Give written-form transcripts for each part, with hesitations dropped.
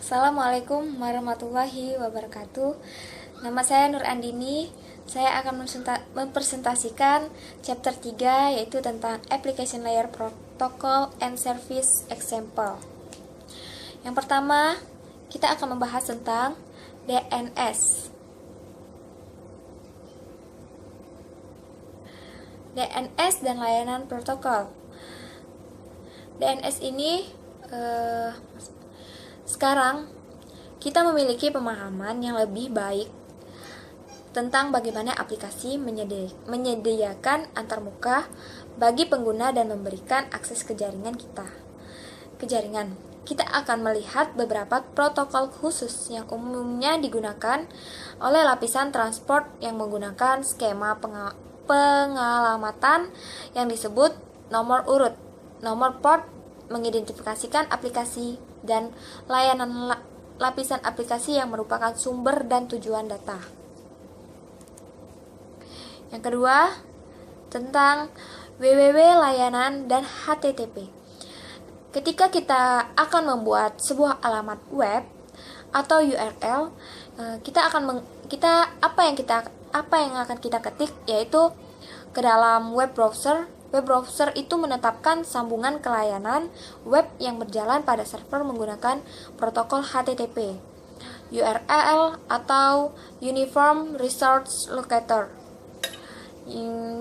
Assalamualaikum warahmatullahi wabarakatuh. Nama saya Nur Andini. Saya akan mempresentasikan chapter 3, yaitu tentang Application Layer Protocol and Service Example. Yang pertama, kita akan membahas tentang DNS. DNS dan layanan protokol. DNS ini sekarang kita memiliki pemahaman yang lebih baik tentang bagaimana aplikasi menyediakan antarmuka bagi pengguna dan memberikan akses ke jaringan kita. Kita akan melihat beberapa protokol khusus yang umumnya digunakan oleh lapisan transport yang menggunakan skema pengalamatan yang disebut nomor urut. Nomor port mengidentifikasikan aplikasi dan layanan lapisan aplikasi yang merupakan sumber dan tujuan data. Yang kedua, tentang www layanan dan HTTP. Ketika kita akan membuat sebuah alamat web atau URL, apa yang akan kita ketik, yaitu ke dalam web browser. Web browser itu menetapkan sambungan ke layanan web yang berjalan pada server menggunakan protokol HTTP, URL atau Uniform Resource Locator.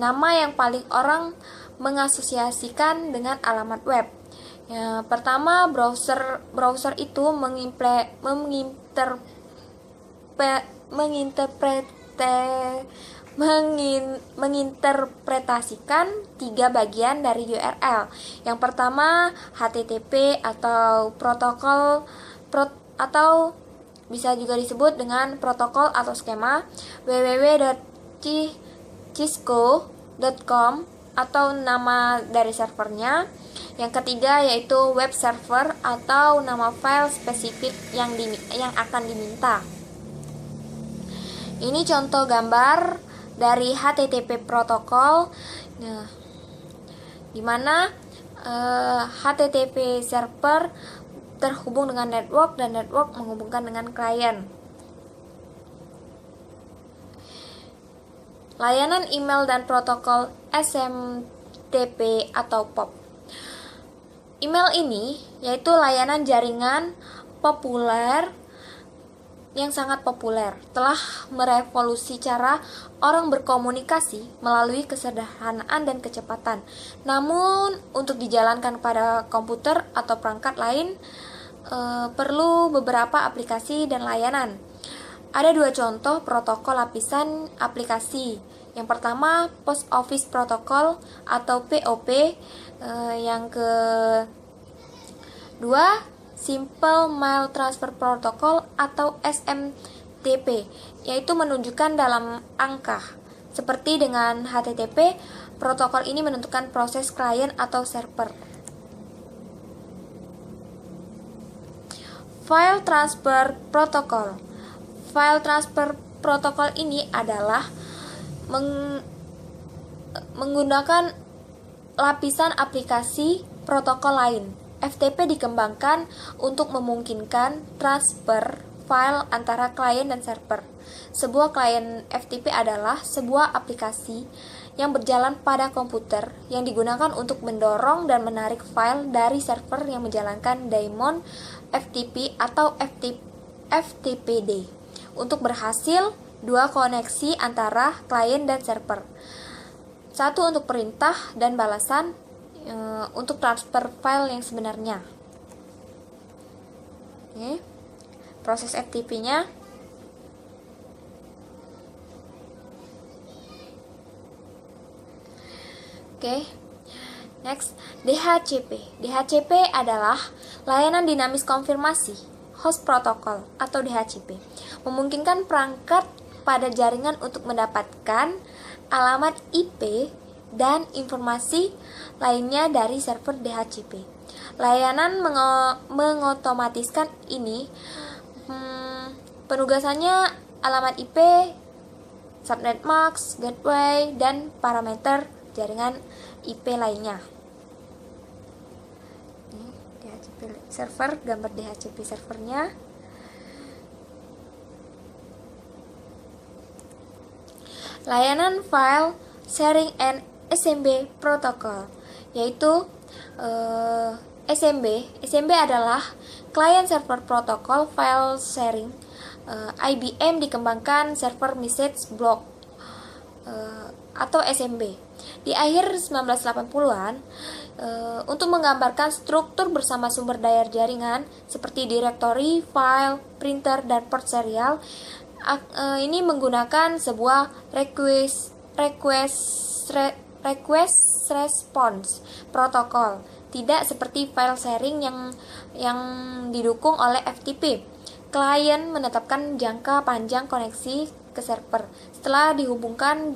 Nama yang paling orang mengasosiasikan dengan alamat web. Yang pertama, browser itu menginterpretasikan tiga bagian dari URL. Yang pertama, HTTP atau protokol atau bisa juga disebut dengan protokol atau skema, www.cisco.com atau nama dari servernya. Yang ketiga yaitu web server atau nama file spesifik yang akan diminta. Ini contoh gambar dari HTTP protokol, di mana HTTP server terhubung dengan network dan network menghubungkan dengan klien. Layanan email dan protokol SMTP atau POP. Email ini yaitu layanan jaringan yang sangat populer, telah merevolusi cara orang berkomunikasi melalui kesederhanaan dan kecepatan. Namun, untuk dijalankan pada komputer atau perangkat lain, perlu beberapa aplikasi dan layanan. Ada dua contoh protokol lapisan aplikasi. Yang pertama, Post Office Protocol atau POP. Yang kedua, Simple Mail Transfer Protocol atau SMTP, yaitu menunjukkan dalam angka. Seperti dengan HTTP, protokol ini menentukan proses klien atau server. File Transfer Protocol. File Transfer Protocol ini adalah menggunakan lapisan aplikasi protokol lain. FTP dikembangkan untuk memungkinkan transfer file antara klien dan server. Sebuah klien FTP adalah sebuah aplikasi yang berjalan pada komputer yang digunakan untuk mendorong dan menarik file dari server yang menjalankan daemon FTP atau FTPD. Untuk berhasil, dua koneksi antara klien dan server. Satu untuk perintah dan balasan, untuk transfer file yang sebenarnya. Oke. Proses FTP-nya. Oke. Next, DHCP. DHCP adalah layanan dinamis konfirmasi host protocol atau DHCP. Memungkinkan perangkat pada jaringan untuk mendapatkan alamat IP dan informasi lainnya dari server DHCP. Layanan mengotomatiskan ini. Penugasannya alamat IP, subnet mask, gateway, dan parameter jaringan IP lainnya. DHCP server, gambar DHCP servernya. layanan File Sharing and SMB Protocol, yaitu SMB. SMB adalah Client Server Protocol File Sharing. IBM dikembangkan server message block atau SMB di akhir 1980-an untuk menggambarkan struktur bersama sumber daya jaringan seperti directory, file, printer, dan port serial. Ini menggunakan sebuah request response protokol, tidak seperti file sharing yang didukung oleh FTP. Klien menetapkan jangka panjang koneksi ke server. Setelah dihubungkan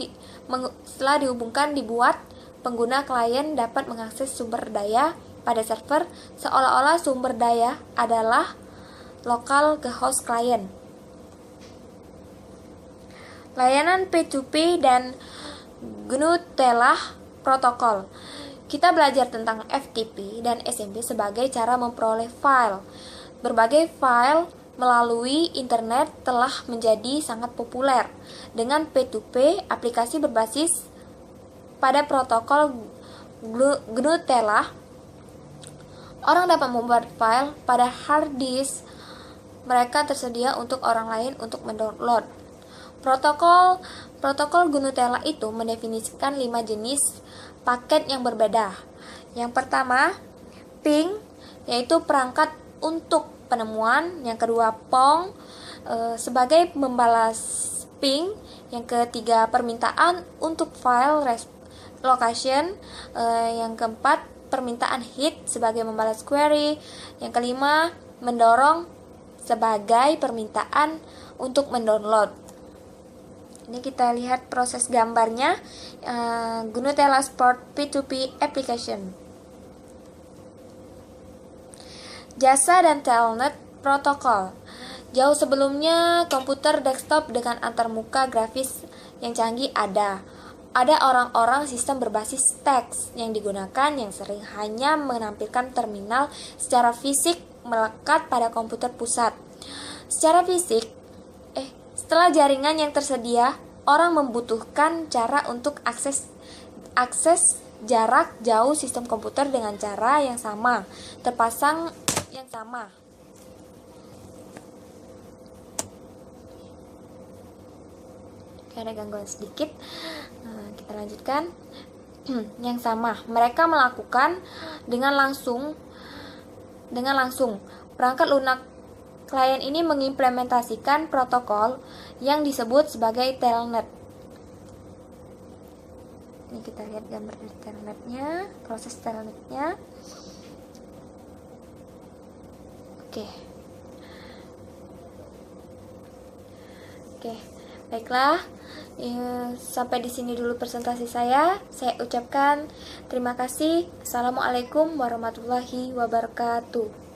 dibuat, pengguna klien dapat mengakses sumber daya pada server seolah-olah sumber daya adalah lokal ke host klien. Layanan P2P dan GNU telah protokol. Kita belajar tentang FTP dan SMB sebagai cara memperoleh file. Berbagai file melalui internet telah menjadi sangat populer. Dengan P2P, aplikasi berbasis pada protokol GNU telah, orang dapat membuat file pada hard disk mereka tersedia untuk orang lain untuk mendownload. Protokol GNU telah itu mendefinisikan 5 jenis paket yang berbeda. Yang pertama, ping, yaitu perangkat untuk penemuan. Yang kedua, pong, sebagai membalas ping. Yang ketiga, permintaan untuk file location. Yang keempat, permintaan hit sebagai membalas query. Yang kelima, mendorong sebagai permintaan untuk mendownload. Ini kita lihat proses gambarnya. GNU telah support P2P application. Jasa dan Telnet Protokol. Jauh sebelumnya, komputer desktop dengan antarmuka grafis yang canggih ada. Ada orang-orang sistem berbasis teks yang digunakan yang sering hanya menampilkan terminal secara fisik melekat pada komputer pusat. Setelah jaringan yang tersedia, orang membutuhkan cara untuk akses jarak jauh sistem komputer dengan cara yang sama, terpasang yang sama. Ada gangguan sedikit. Kita lanjutkan. Yang sama, mereka melakukan dengan langsung. Perangkat lunak klien ini mengimplementasikan protokol yang disebut sebagai telnet. Ini kita lihat gambar dari telnetnya, proses telnetnya. Oke, baiklah. Sampai di sini dulu presentasi saya. Saya ucapkan terima kasih. Assalamualaikum warahmatullahi wabarakatuh.